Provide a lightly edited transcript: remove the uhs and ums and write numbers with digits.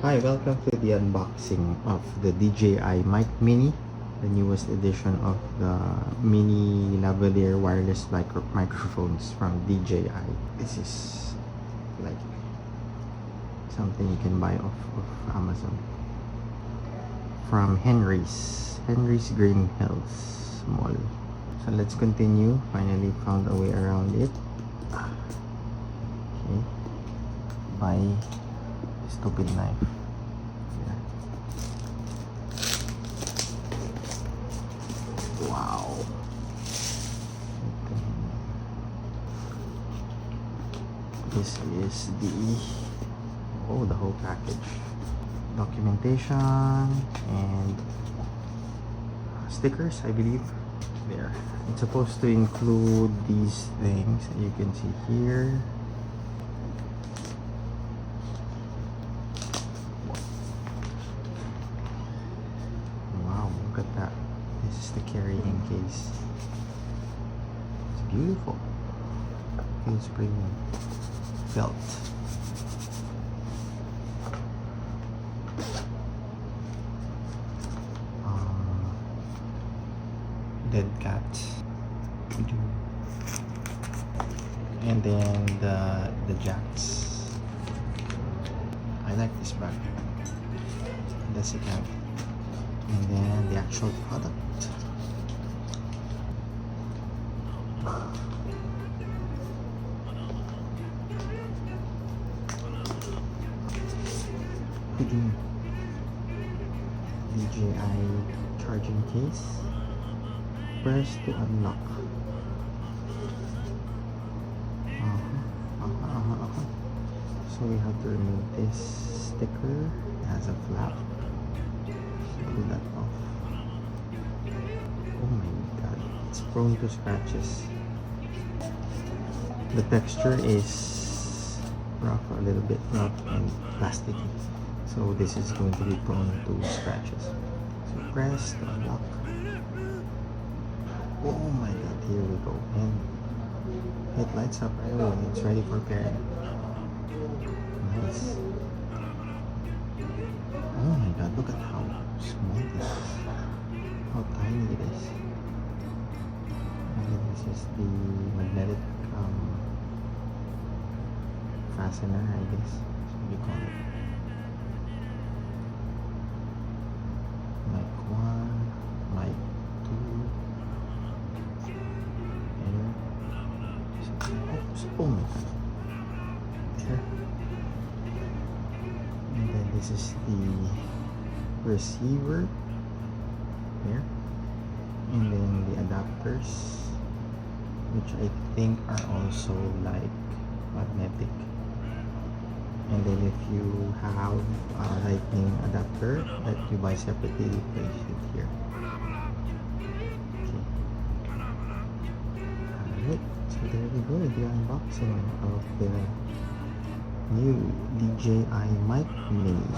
Hi, welcome to the unboxing of the DJI Mic Mini, the newest edition of the mini lavaliere wireless microphones from DJI. This is like something you can buy off of Amazon. From Henry's Green Hills Mall. So let's continue. Finally found a way around it. Okay. Buy stupid knife. Yeah. Wow. This is the whole package. Documentation and stickers, I believe. There. It's supposed to include these things that you can see here. Look at that. This is the carrying case. It's beautiful. Feels premium. Felt. Dead cat. And then the jacks. I like this bag. That's it. And then the actual product. DJI charging case. Press to unlock. So we have to remove this sticker. It has a flap. Pull that off. Oh my god, it's prone to scratches. The texture is rough, a little bit rough and plasticky, so this is going to be prone to scratches. So press to unlock. Oh my god, here we go. And it lights up right away. It's ready for pairing. Nice. Oh my god, look at how small this is. How tiny it is. And then this is the magnetic fastener, I guess. That's what you call it. Mic 1, mic 2. Oh my god. There. And then this is the receiver there, and then the adapters, which I think are also like magnetic. And then if you have a lightning adapter that you buy separately, you place it here. Okay. Alright, so there we go, the unboxing of the new DJI Mic Mini.